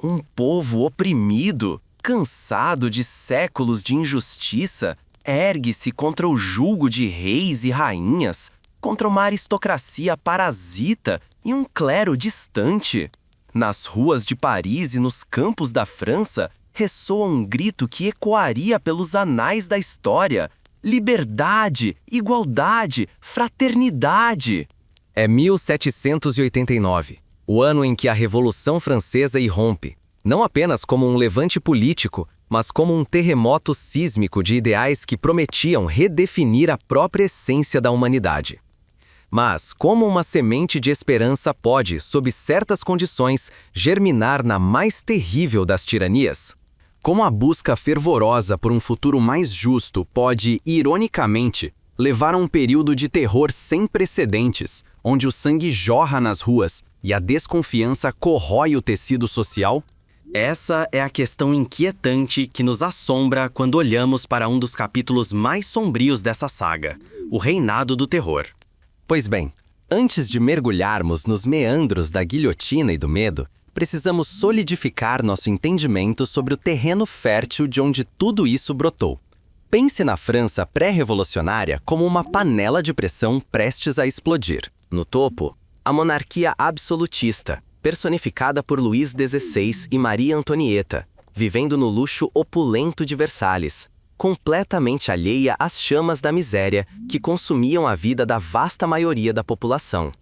Um povo oprimido, cansado de séculos de injustiça, ergue-se contra o jugo de reis e rainhas, contra uma aristocracia parasita e um clero distante. Nas ruas de Paris e nos campos da França, ressoa um grito que ecoaria pelos anais da história: liberdade, igualdade, fraternidade. É 1789, o ano em que a Revolução Francesa irrompe, não apenas como um levante político, mas como um terremoto sísmico de ideais que prometiam redefinir a própria essência da humanidade. Mas como uma semente de esperança pode, sob certas condições, germinar na mais terrível das tiranias? Como a busca fervorosa por um futuro mais justo pode, ironicamente, levar a um período de terror sem precedentes, onde o sangue jorra nas ruas e a desconfiança corrói o tecido social? Essa é a questão inquietante que nos assombra quando olhamos para um dos capítulos mais sombrios dessa saga, o Reinado do Terror. Pois bem, antes de mergulharmos nos meandros da guilhotina e do medo, precisamos solidificar nosso entendimento sobre o terreno fértil de onde tudo isso brotou. Pense na França pré-revolucionária como uma panela de pressão prestes a explodir. No topo, a monarquia absolutista, personificada por Luís XVI e Maria Antonieta, vivendo no luxo opulento de Versalhes, completamente alheia às chamas da miséria que consumiam a vida da vasta maioria da população.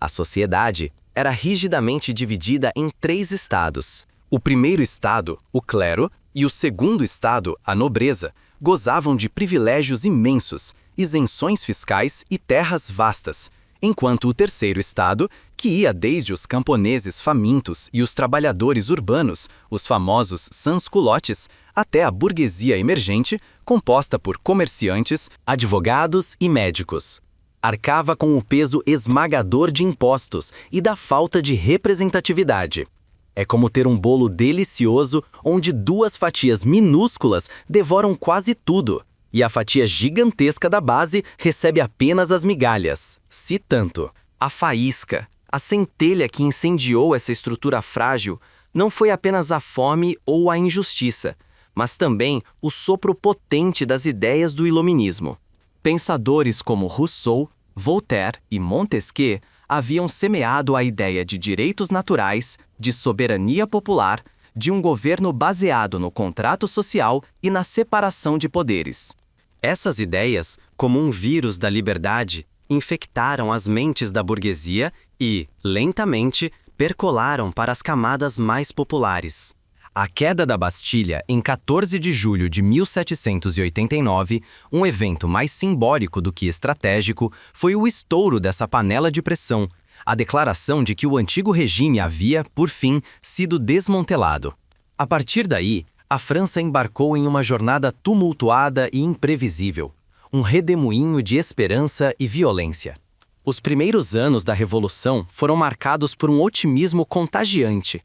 A sociedade era rigidamente dividida em 3 estados. O primeiro estado, o clero, e o segundo estado, a nobreza, gozavam de privilégios imensos, isenções fiscais e terras vastas, enquanto o terceiro estado, que ia desde os camponeses famintos e os trabalhadores urbanos, os famosos sans-culottes, até a burguesia emergente, composta por comerciantes, advogados e médicos, arcava com o peso esmagador de impostos e da falta de representatividade. É como ter um bolo delicioso onde 2 fatias minúsculas devoram quase tudo, e a fatia gigantesca da base recebe apenas as migalhas. Se tanto, a faísca, a centelha que incendiou essa estrutura frágil, não foi apenas a fome ou a injustiça, mas também o sopro potente das ideias do iluminismo. Pensadores como Rousseau, Voltaire e Montesquieu haviam semeado a ideia de direitos naturais, de soberania popular, de um governo baseado no contrato social e na separação de poderes. Essas ideias, como um vírus da liberdade, infectaram as mentes da burguesia e, lentamente, percolaram para as camadas mais populares. A queda da Bastilha, em 14 de julho de 1789, um evento mais simbólico do que estratégico, foi o estouro dessa panela de pressão, a declaração de que o antigo regime havia, por fim, sido desmantelado. A partir daí, a França embarcou em uma jornada tumultuada e imprevisível, um redemoinho de esperança e violência. Os primeiros anos da Revolução foram marcados por um otimismo contagiante.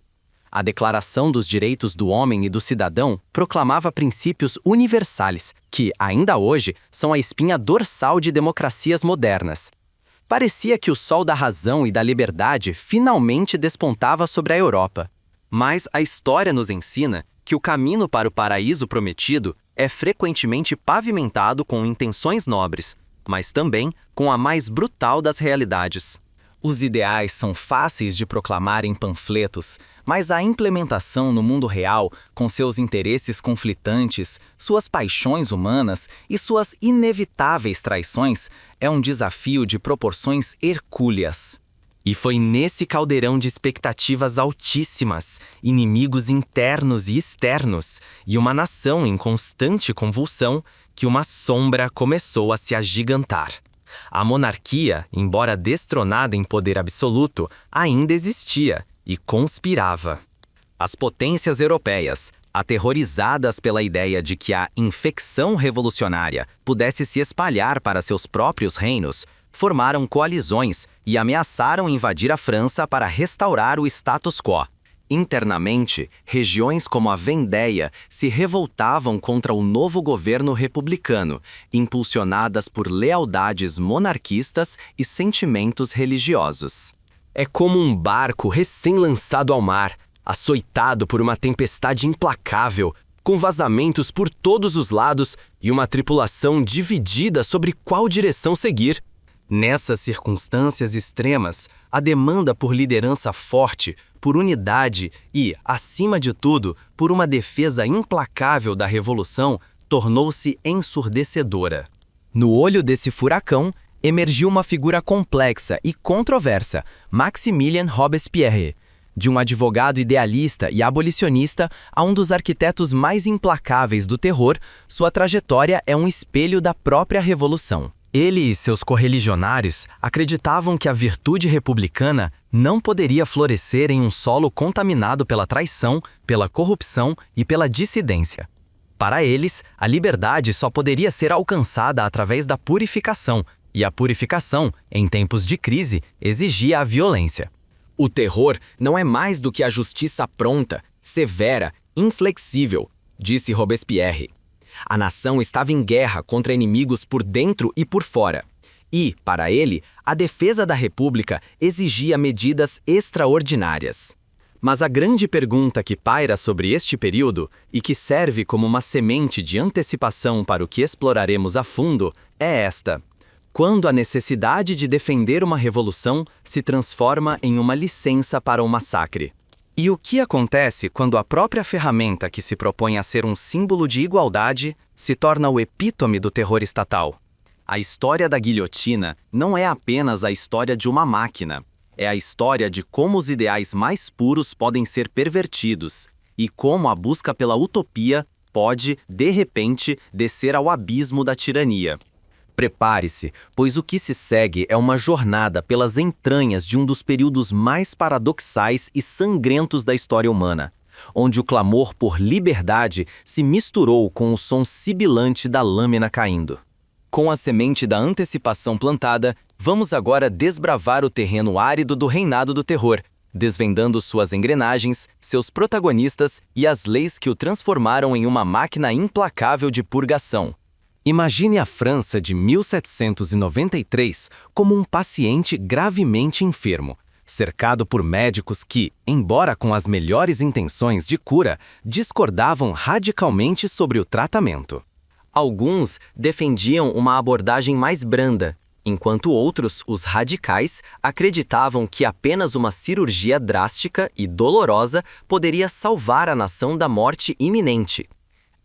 A Declaração dos Direitos do Homem e do Cidadão proclamava princípios universais que, ainda hoje, são a espinha dorsal de democracias modernas. Parecia que o sol da razão e da liberdade finalmente despontava sobre a Europa. Mas a história nos ensina que o caminho para o paraíso prometido é frequentemente pavimentado com intenções nobres, mas também com a mais brutal das realidades. Os ideais são fáceis de proclamar em panfletos, mas a implementação no mundo real, com seus interesses conflitantes, suas paixões humanas e suas inevitáveis traições, é um desafio de proporções hercúleas. E foi nesse caldeirão de expectativas altíssimas, inimigos internos e externos, e uma nação em constante convulsão, que uma sombra começou a se agigantar. A monarquia, embora destronada em poder absoluto, ainda existia e conspirava. As potências europeias, aterrorizadas pela ideia de que a infecção revolucionária pudesse se espalhar para seus próprios reinos, formaram coalizões e ameaçaram invadir a França para restaurar o status quo. Internamente, regiões como a Vendéia se revoltavam contra o novo governo republicano, impulsionadas por lealdades monarquistas e sentimentos religiosos. É como um barco recém-lançado ao mar, açoitado por uma tempestade implacável, com vazamentos por todos os lados e uma tripulação dividida sobre qual direção seguir. Nessas circunstâncias extremas, a demanda por liderança forte, por unidade e, acima de tudo, por uma defesa implacável da revolução, tornou-se ensurdecedora. No olho desse furacão, emergiu uma figura complexa e controversa, Maximilien Robespierre. De um advogado idealista e abolicionista a um dos arquitetos mais implacáveis do terror, sua trajetória é um espelho da própria revolução. Ele e seus correligionários acreditavam que a virtude republicana não poderia florescer em um solo contaminado pela traição, pela corrupção e pela dissidência. Para eles, a liberdade só poderia ser alcançada através da purificação, e a purificação, em tempos de crise, exigia a violência. O terror não é mais do que a justiça pronta, severa, inflexível, disse Robespierre. A nação estava em guerra contra inimigos por dentro e por fora. E, para ele, a defesa da República exigia medidas extraordinárias. Mas a grande pergunta que paira sobre este período, e que serve como uma semente de antecipação para o que exploraremos a fundo, é esta: quando a necessidade de defender uma revolução se transforma em uma licença para o massacre. E o que acontece quando a própria ferramenta que se propõe a ser um símbolo de igualdade se torna o epítome do terror estatal? A história da guilhotina não é apenas a história de uma máquina. É a história de como os ideais mais puros podem ser pervertidos e como a busca pela utopia pode, de repente, descer ao abismo da tirania. Prepare-se, pois o que se segue é uma jornada pelas entranhas de um dos períodos mais paradoxais e sangrentos da história humana, onde o clamor por liberdade se misturou com o som sibilante da lâmina caindo. Com a semente da antecipação plantada, vamos agora desbravar o terreno árido do reinado do terror, desvendando suas engrenagens, seus protagonistas e as leis que o transformaram em uma máquina implacável de purgação. Imagine a França de 1793 como um paciente gravemente enfermo, cercado por médicos que, embora com as melhores intenções de cura, discordavam radicalmente sobre o tratamento. Alguns defendiam uma abordagem mais branda, enquanto outros, os radicais, acreditavam que apenas uma cirurgia drástica e dolorosa poderia salvar a nação da morte iminente.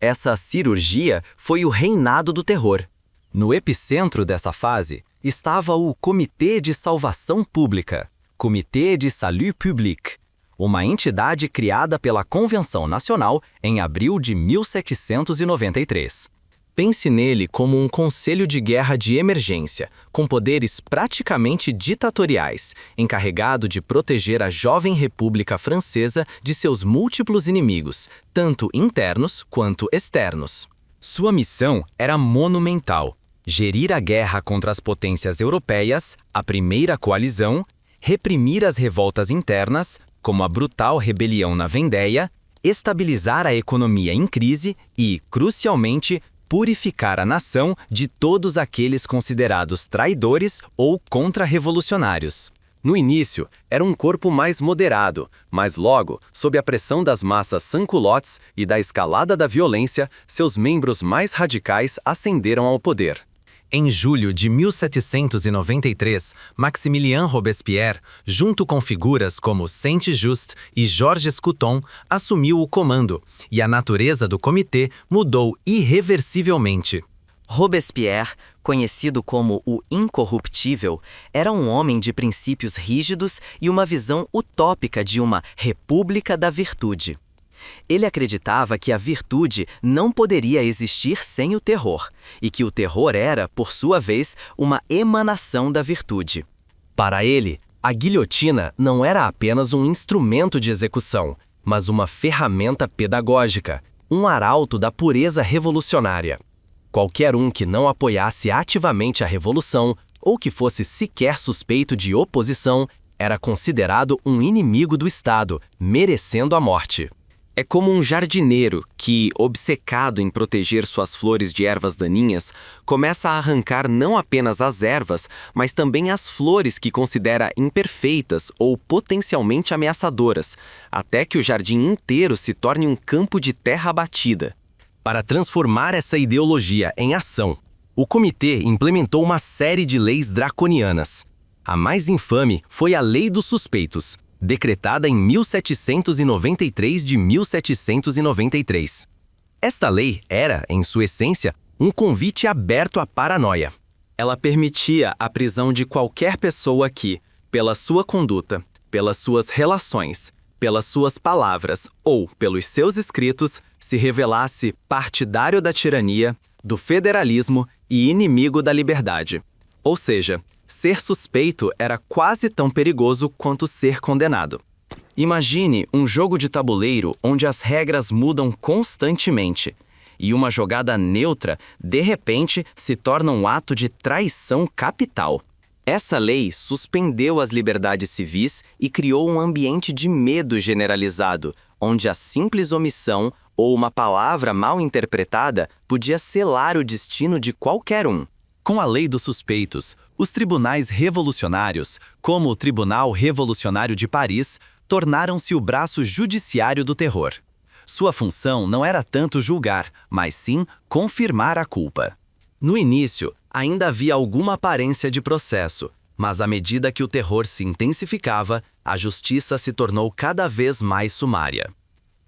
Essa cirurgia foi o reinado do terror. No epicentro dessa fase estava o Comitê de Salvação Pública, Comité de Salut Public, uma entidade criada pela Convenção Nacional em abril de 1793. Pense nele como um conselho de guerra de emergência, com poderes praticamente ditatoriais, encarregado de proteger a jovem República Francesa de seus múltiplos inimigos, tanto internos quanto externos. Sua missão era monumental: gerir a guerra contra as potências europeias, a Primeira Coalizão, reprimir as revoltas internas, como a brutal rebelião na Vendéia, estabilizar a economia em crise e, crucialmente, purificar a nação de todos aqueles considerados traidores ou contra-revolucionários. No início, era um corpo mais moderado, mas logo, sob a pressão das massas sans-culottes e da escalada da violência, seus membros mais radicais ascenderam ao poder. Em julho de 1793, Maximilien Robespierre, junto com figuras como Saint-Just e Georges Couthon, assumiu o comando, e a natureza do comitê mudou irreversivelmente. Robespierre, conhecido como o Incorruptível, era um homem de princípios rígidos e uma visão utópica de uma República da Virtude. Ele acreditava que a virtude não poderia existir sem o terror, e que o terror era, por sua vez, uma emanação da virtude. Para ele, a guilhotina não era apenas um instrumento de execução, mas uma ferramenta pedagógica, um arauto da pureza revolucionária. Qualquer um que não apoiasse ativamente a revolução, ou que fosse sequer suspeito de oposição, era considerado um inimigo do Estado, merecendo a morte. É como um jardineiro que, obcecado em proteger suas flores de ervas daninhas, começa a arrancar não apenas as ervas, mas também as flores que considera imperfeitas ou potencialmente ameaçadoras, até que o jardim inteiro se torne um campo de terra batida. Para transformar essa ideologia em ação, o comitê implementou uma série de leis draconianas. A mais infame foi a Lei dos Suspeitos, decretada em 1793 de 1793. Esta lei era, em sua essência, um convite aberto à paranoia. Ela permitia a prisão de qualquer pessoa que, pela sua conduta, pelas suas relações, pelas suas palavras ou pelos seus escritos, se revelasse partidário da tirania, do federalismo e inimigo da liberdade. Ou seja, ser suspeito era quase tão perigoso quanto ser condenado. Imagine um jogo de tabuleiro onde as regras mudam constantemente e uma jogada neutra, de repente, se torna um ato de traição capital. Essa lei suspendeu as liberdades civis e criou um ambiente de medo generalizado, onde a simples omissão ou uma palavra mal interpretada podia selar o destino de qualquer um. Com a Lei dos Suspeitos, os tribunais revolucionários, como o Tribunal Revolucionário de Paris, tornaram-se o braço judiciário do terror. Sua função não era tanto julgar, mas sim confirmar a culpa. No início, ainda havia alguma aparência de processo, mas à medida que o terror se intensificava, a justiça se tornou cada vez mais sumária.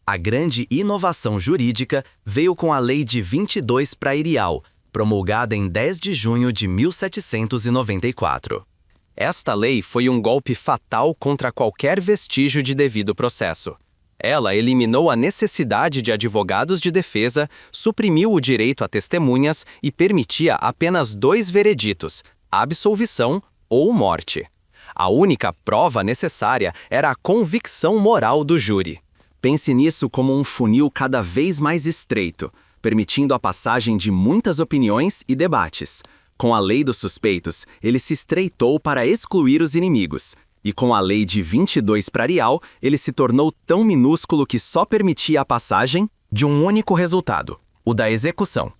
A grande inovação jurídica veio com a Lei de 22 Prairial, promulgada em 10 de junho de 1794. Esta lei foi um golpe fatal contra qualquer vestígio de devido processo. Ela eliminou a necessidade de advogados de defesa, suprimiu o direito a testemunhas e permitia apenas 2 vereditos: absolvição ou morte. A única prova necessária era a convicção moral do júri. Pense nisso como um funil cada vez mais estreito, permitindo a passagem de muitas opiniões e debates. Com a Lei dos Suspeitos, ele se estreitou para excluir os inimigos. E com a Lei de 22 Prairial, ele se tornou tão minúsculo que só permitia a passagem de um único resultado, o da execução.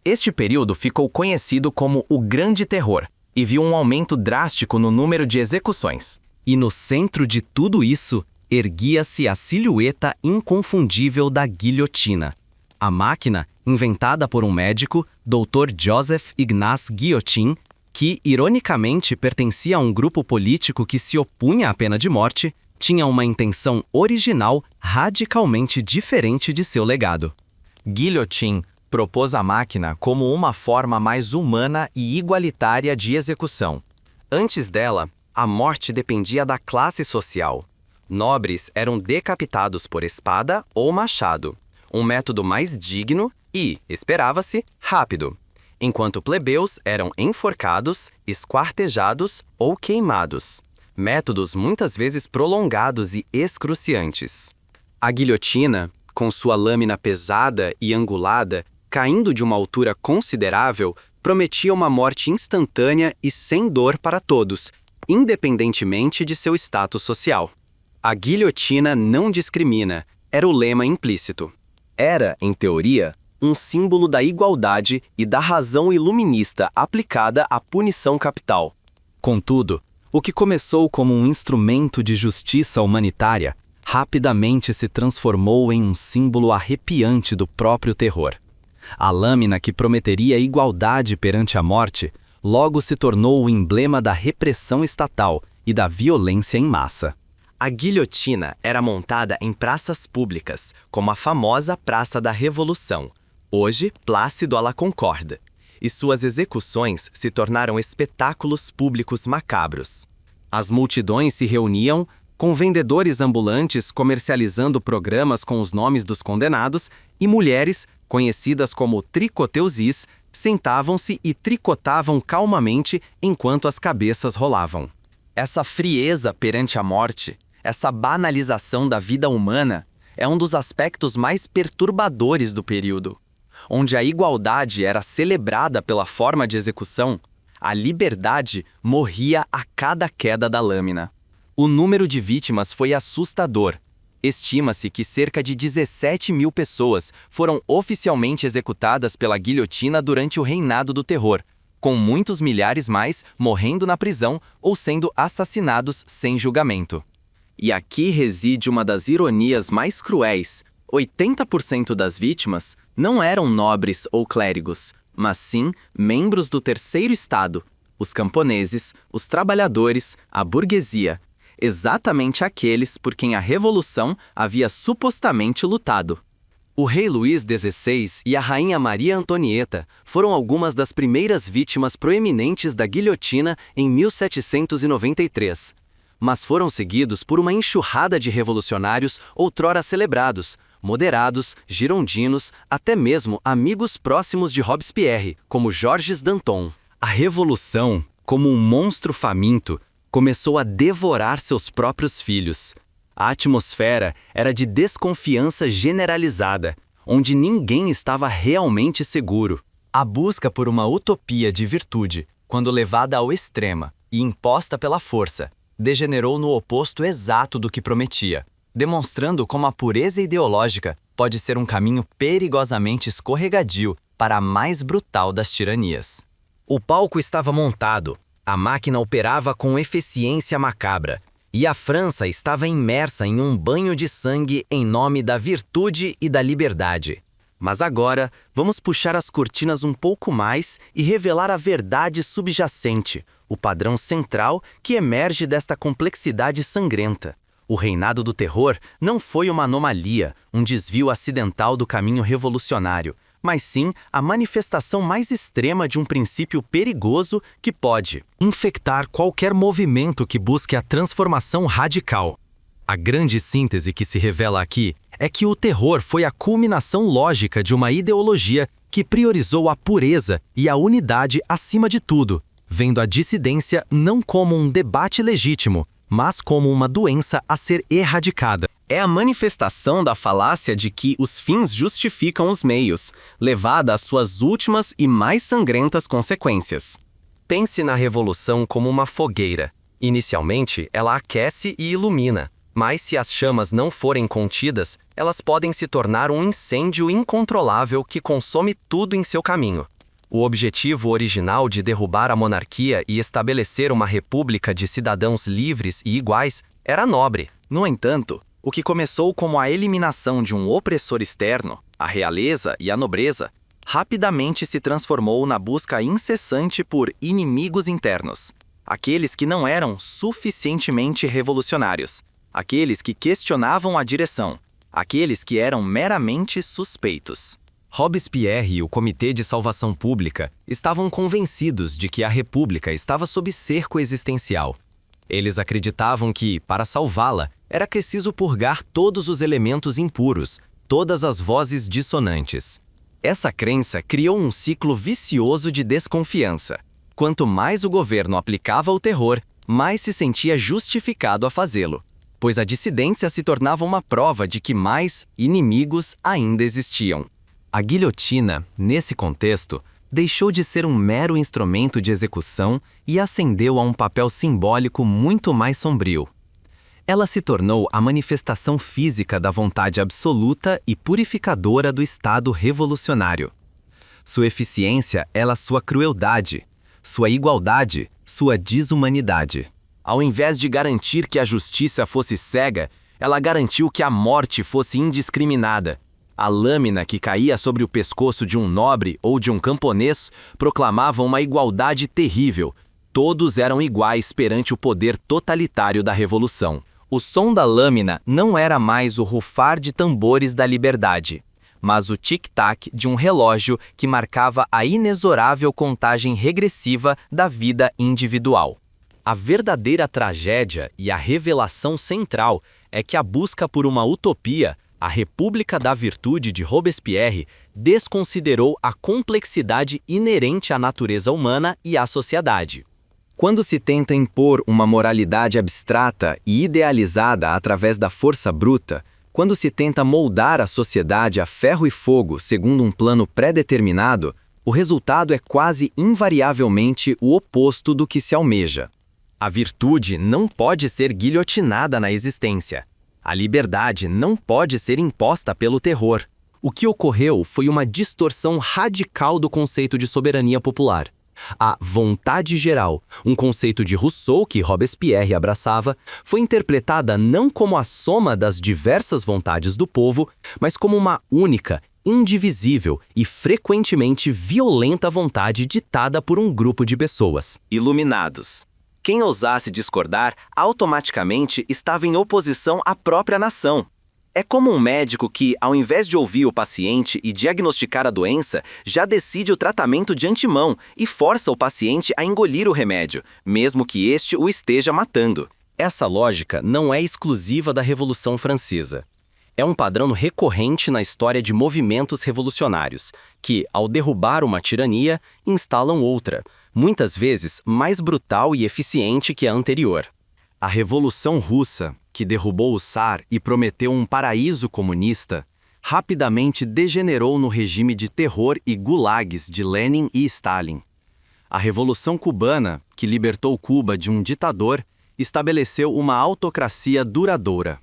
Este período ficou conhecido como o Grande Terror e viu um aumento drástico no número de execuções. E no centro de tudo isso, erguia-se a silhueta inconfundível da guilhotina. A máquina, inventada por um médico, Dr. Joseph Ignace Guillotin, que, ironicamente, pertencia a um grupo político que se opunha à pena de morte, tinha uma intenção original radicalmente diferente de seu legado. Guillotin propôs a máquina como uma forma mais humana e igualitária de execução. Antes dela, a morte dependia da classe social. Nobres eram decapitados por espada ou machado, um método mais digno e, esperava-se, rápido, enquanto plebeus eram enforcados, esquartejados ou queimados, métodos muitas vezes prolongados e excruciantes. A guilhotina, com sua lâmina pesada e angulada, caindo de uma altura considerável, prometia uma morte instantânea e sem dor para todos, independentemente de seu status social. A guilhotina não discrimina, era o lema implícito. Era, em teoria, um símbolo da igualdade e da razão iluminista aplicada à punição capital. Contudo, o que começou como um instrumento de justiça humanitária, rapidamente se transformou em um símbolo arrepiante do próprio terror. A lâmina que prometeria igualdade perante a morte, logo se tornou o emblema da repressão estatal e da violência em massa. A guilhotina era montada em praças públicas, como a famosa Praça da Revolução, hoje Place de la Concorde, e suas execuções se tornaram espetáculos públicos macabros. As multidões se reuniam, com vendedores ambulantes comercializando programas com os nomes dos condenados, e mulheres, conhecidas como tricoteusis, sentavam-se e tricotavam calmamente enquanto as cabeças rolavam. Essa frieza perante a morte, essa banalização da vida humana, é um dos aspectos mais perturbadores do período. Onde a igualdade era celebrada pela forma de execução, a liberdade morria a cada queda da lâmina. O número de vítimas foi assustador. Estima-se que cerca de 17 mil pessoas foram oficialmente executadas pela guilhotina durante o Reinado do Terror, com muitos milhares mais morrendo na prisão ou sendo assassinados sem julgamento. E aqui reside uma das ironias mais cruéis. 80% das vítimas não eram nobres ou clérigos, mas sim membros do terceiro estado, os camponeses, os trabalhadores, a burguesia, exatamente aqueles por quem a Revolução havia supostamente lutado. O rei Luís XVI e a rainha Maria Antonieta foram algumas das primeiras vítimas proeminentes da guilhotina em 1793, mas foram seguidos por uma enxurrada de revolucionários outrora celebrados, moderados, girondinos, até mesmo amigos próximos de Robespierre, como Georges Danton. A Revolução, como um monstro faminto, começou a devorar seus próprios filhos. A atmosfera era de desconfiança generalizada, onde ninguém estava realmente seguro. A busca por uma utopia de virtude, quando levada ao extremo e imposta pela força, degenerou no oposto exato do que prometia, demonstrando como a pureza ideológica pode ser um caminho perigosamente escorregadio para a mais brutal das tiranias. O palco estava montado, a máquina operava com eficiência macabra, e a França estava imersa em um banho de sangue em nome da virtude e da liberdade. Mas agora, vamos puxar as cortinas um pouco mais e revelar a verdade subjacente, o padrão central que emerge desta complexidade sangrenta. O Reinado do Terror não foi uma anomalia, um desvio acidental do caminho revolucionário, mas sim a manifestação mais extrema de um princípio perigoso que pode infectar qualquer movimento que busque a transformação radical. A grande síntese que se revela aqui é que o terror foi a culminação lógica de uma ideologia que priorizou a pureza e a unidade acima de tudo, vendo a dissidência não como um debate legítimo, mas como uma doença a ser erradicada. É a manifestação da falácia de que os fins justificam os meios, levada às suas últimas e mais sangrentas consequências. Pense na revolução como uma fogueira. Inicialmente, ela aquece e ilumina, mas se as chamas não forem contidas, elas podem se tornar um incêndio incontrolável que consome tudo em seu caminho. O objetivo original de derrubar a monarquia e estabelecer uma república de cidadãos livres e iguais era nobre. No entanto, o que começou como a eliminação de um opressor externo, a realeza e a nobreza, rapidamente se transformou na busca incessante por inimigos internos. Aqueles que não eram suficientemente revolucionários, aqueles que questionavam a direção, aqueles que eram meramente suspeitos. Robespierre e o Comitê de Salvação Pública estavam convencidos de que a República estava sob cerco existencial. Eles acreditavam que, para salvá-la, era preciso purgar todos os elementos impuros, todas as vozes dissonantes. Essa crença criou um ciclo vicioso de desconfiança. Quanto mais o governo aplicava o terror, mais se sentia justificado a fazê-lo, pois a dissidência se tornava uma prova de que mais inimigos ainda existiam. A guilhotina, nesse contexto, deixou de ser um mero instrumento de execução e ascendeu a um papel simbólico muito mais sombrio. Ela se tornou a manifestação física da vontade absoluta e purificadora do Estado revolucionário. Sua eficiência era sua crueldade, sua igualdade, sua desumanidade. Ao invés de garantir que a justiça fosse cega, ela garantiu que a morte fosse indiscriminada. A lâmina que caía sobre o pescoço de um nobre ou de um camponês proclamava uma igualdade terrível. Todos eram iguais perante o poder totalitário da revolução. O som da lâmina não era mais o rufar de tambores da liberdade, mas o tic-tac de um relógio que marcava a inexorável contagem regressiva da vida individual. A verdadeira tragédia e a revelação central é que a busca por uma utopia, a República da Virtude de Robespierre, desconsiderou a complexidade inerente à natureza humana e à sociedade. Quando se tenta impor uma moralidade abstrata e idealizada através da força bruta, quando se tenta moldar a sociedade a ferro e fogo segundo um plano pré-determinado, o resultado é quase invariavelmente o oposto do que se almeja. A virtude não pode ser guilhotinada na existência. A liberdade não pode ser imposta pelo terror. O que ocorreu foi uma distorção radical do conceito de soberania popular. A vontade geral, um conceito de Rousseau que Robespierre abraçava, foi interpretada não como a soma das diversas vontades do povo, mas como uma única, indivisível e frequentemente violenta vontade ditada por um grupo de pessoas. Iluminados. Quem ousasse discordar automaticamente estava em oposição à própria nação. É como um médico que, ao invés de ouvir o paciente e diagnosticar a doença, já decide o tratamento de antemão e força o paciente a engolir o remédio, mesmo que este o esteja matando. Essa lógica não é exclusiva da Revolução Francesa. É um padrão recorrente na história de movimentos revolucionários, que, ao derrubar uma tirania, instalam outra, muitas vezes mais brutal e eficiente que a anterior. A Revolução Russa, que derrubou o Tsar e prometeu um paraíso comunista, rapidamente degenerou no regime de terror e gulags de Lenin e Stalin. A Revolução Cubana, que libertou Cuba de um ditador, estabeleceu uma autocracia duradoura.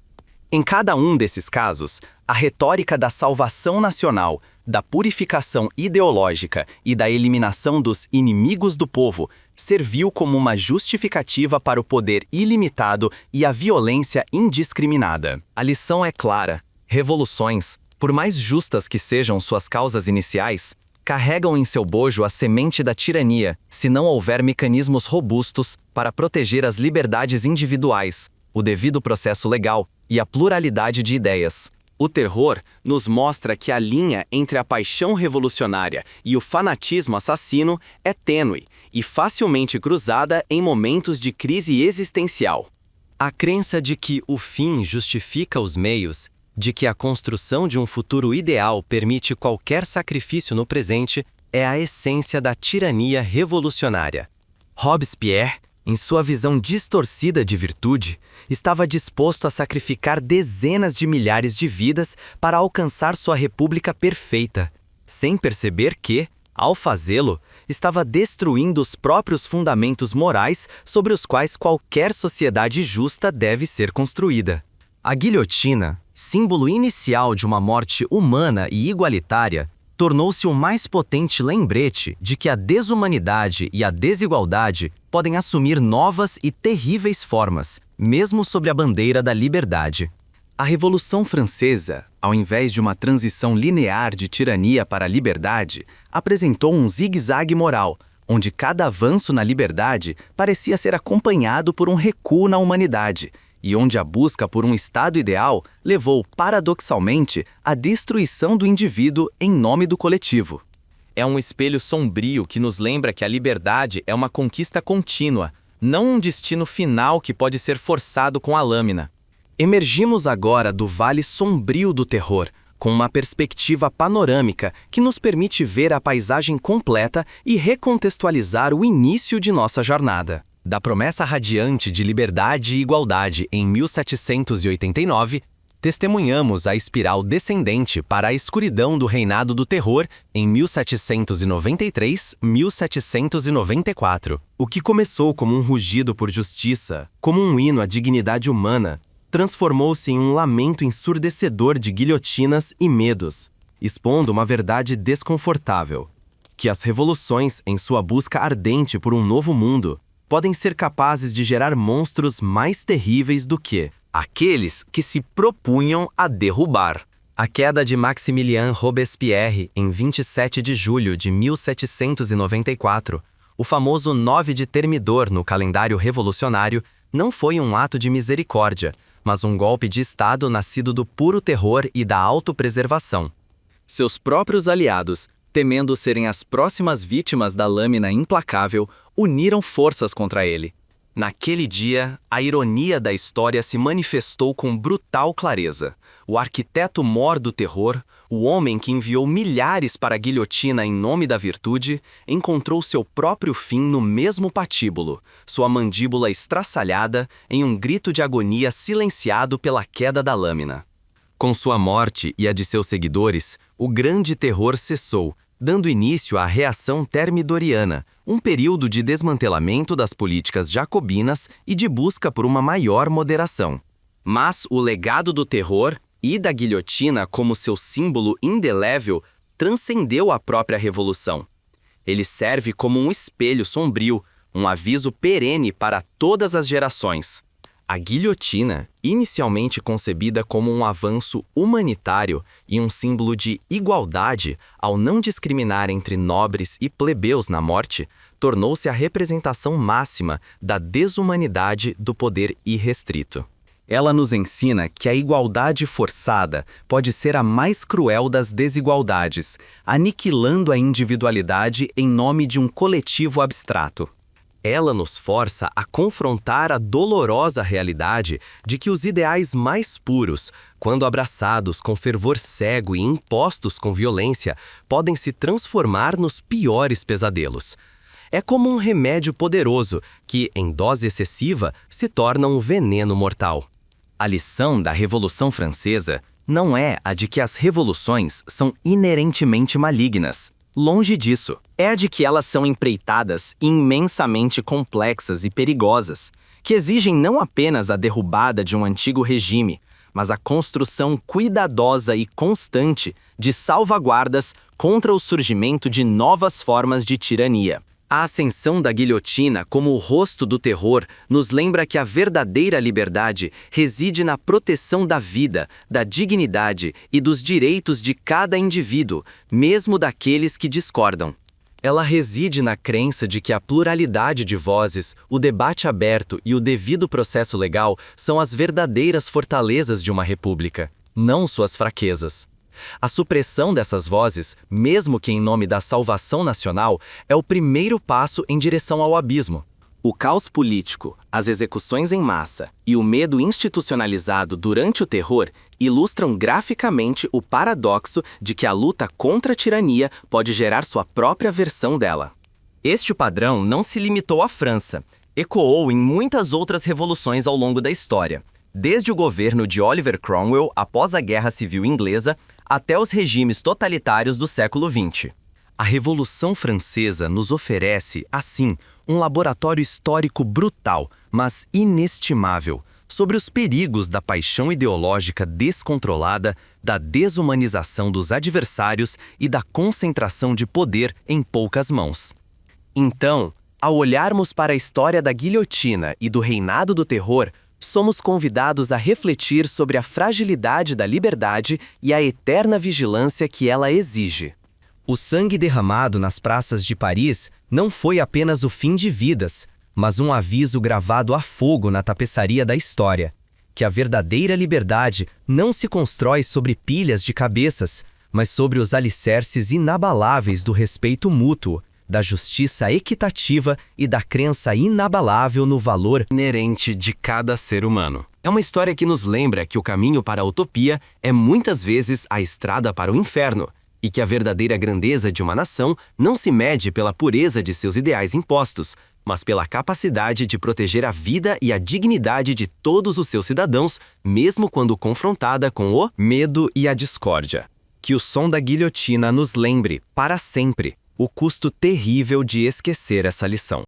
Em cada um desses casos, a retórica da salvação nacional, da purificação ideológica e da eliminação dos inimigos do povo serviu como uma justificativa para o poder ilimitado e a violência indiscriminada. A lição é clara: revoluções, por mais justas que sejam suas causas iniciais, carregam em seu bojo a semente da tirania se não houver mecanismos robustos para proteger as liberdades individuais, o devido processo legal e a pluralidade de ideias. O terror nos mostra que a linha entre a paixão revolucionária e o fanatismo assassino é tênue e facilmente cruzada em momentos de crise existencial. A crença de que o fim justifica os meios, de que a construção de um futuro ideal permite qualquer sacrifício no presente, é a essência da tirania revolucionária. Robespierre, em sua visão distorcida de virtude, estava disposto a sacrificar dezenas de milhares de vidas para alcançar sua república perfeita, sem perceber que, ao fazê-lo, estava destruindo os próprios fundamentos morais sobre os quais qualquer sociedade justa deve ser construída. A guilhotina, símbolo inicial de uma morte humana e igualitária, tornou-se o mais potente lembrete de que a desumanidade e a desigualdade podem assumir novas e terríveis formas, mesmo sob a bandeira da liberdade. A Revolução Francesa, ao invés de uma transição linear de tirania para a liberdade, apresentou um zigue-zague moral, onde cada avanço na liberdade parecia ser acompanhado por um recuo na humanidade, e onde a busca por um estado ideal levou, paradoxalmente, à destruição do indivíduo em nome do coletivo. É um espelho sombrio que nos lembra que a liberdade é uma conquista contínua, não um destino final que pode ser forçado com a lâmina. Emergimos agora do vale sombrio do terror, com uma perspectiva panorâmica que nos permite ver a paisagem completa e recontextualizar o início de nossa jornada. Da promessa radiante de liberdade e igualdade em 1789, testemunhamos a espiral descendente para a escuridão do reinado do terror em 1793-1794. O que começou como um rugido por justiça, como um hino à dignidade humana, transformou-se em um lamento ensurdecedor de guilhotinas e medos, expondo uma verdade desconfortável: que as revoluções, em sua busca ardente por um novo mundo, podem ser capazes de gerar monstros mais terríveis do que aqueles que se propunham a derrubar. A queda de Maximilien Robespierre em 27 de julho de 1794, o famoso 9 de Termidor no calendário revolucionário, não foi um ato de misericórdia, mas um golpe de Estado nascido do puro terror e da autopreservação. Seus próprios aliados, temendo serem as próximas vítimas da lâmina implacável, uniram forças contra ele. Naquele dia, a ironia da história se manifestou com brutal clareza. O arquiteto-mor do terror, o homem que enviou milhares para a guilhotina em nome da virtude, encontrou seu próprio fim no mesmo patíbulo, sua mandíbula estraçalhada em um grito de agonia silenciado pela queda da lâmina. Com sua morte e a de seus seguidores, o grande terror cessou, dando início à reação termidoriana, um período de desmantelamento das políticas jacobinas e de busca por uma maior moderação. Mas o legado do terror e da guilhotina como seu símbolo indelével transcendeu a própria revolução. Ele serve como um espelho sombrio, um aviso perene para todas as gerações. A guilhotina, inicialmente concebida como um avanço humanitário e um símbolo de igualdade ao não discriminar entre nobres e plebeus na morte, tornou-se a representação máxima da desumanidade do poder irrestrito. Ela nos ensina que a igualdade forçada pode ser a mais cruel das desigualdades, aniquilando a individualidade em nome de um coletivo abstrato. Ela nos força a confrontar a dolorosa realidade de que os ideais mais puros, quando abraçados com fervor cego e impostos com violência, podem se transformar nos piores pesadelos. É como um remédio poderoso que, em dose excessiva, se torna um veneno mortal. A lição da Revolução Francesa não é a de que as revoluções são inerentemente malignas. Longe disso, é a de que elas são empreitadas imensamente complexas e perigosas, que exigem não apenas a derrubada de um antigo regime, mas a construção cuidadosa e constante de salvaguardas contra o surgimento de novas formas de tirania. A ascensão da guilhotina como o rosto do terror nos lembra que a verdadeira liberdade reside na proteção da vida, da dignidade e dos direitos de cada indivíduo, mesmo daqueles que discordam. Ela reside na crença de que a pluralidade de vozes, o debate aberto e o devido processo legal são as verdadeiras fortalezas de uma república, não suas fraquezas. A supressão dessas vozes, mesmo que em nome da salvação nacional, é o primeiro passo em direção ao abismo. O caos político, as execuções em massa e o medo institucionalizado durante o terror ilustram graficamente o paradoxo de que a luta contra a tirania pode gerar sua própria versão dela. Este padrão não se limitou à França, ecoou em muitas outras revoluções ao longo da história, desde o governo de Oliver Cromwell após a Guerra Civil Inglesa até os regimes totalitários do século XX. A Revolução Francesa nos oferece, assim, um laboratório histórico brutal, mas inestimável, sobre os perigos da paixão ideológica descontrolada, da desumanização dos adversários e da concentração de poder em poucas mãos. Então, ao olharmos para a história da guilhotina e do reinado do terror, somos convidados a refletir sobre a fragilidade da liberdade e a eterna vigilância que ela exige. O sangue derramado nas praças de Paris não foi apenas o fim de vidas, mas um aviso gravado a fogo na tapeçaria da história, que a verdadeira liberdade não se constrói sobre pilhas de cabeças, mas sobre os alicerces inabaláveis do respeito mútuo, da justiça equitativa e da crença inabalável no valor inerente de cada ser humano. É uma história que nos lembra que o caminho para a utopia é muitas vezes a estrada para o inferno, e que a verdadeira grandeza de uma nação não se mede pela pureza de seus ideais impostos, mas pela capacidade de proteger a vida e a dignidade de todos os seus cidadãos, mesmo quando confrontada com o medo e a discórdia. Que o som da guilhotina nos lembre, para sempre, o custo terrível de esquecer essa lição.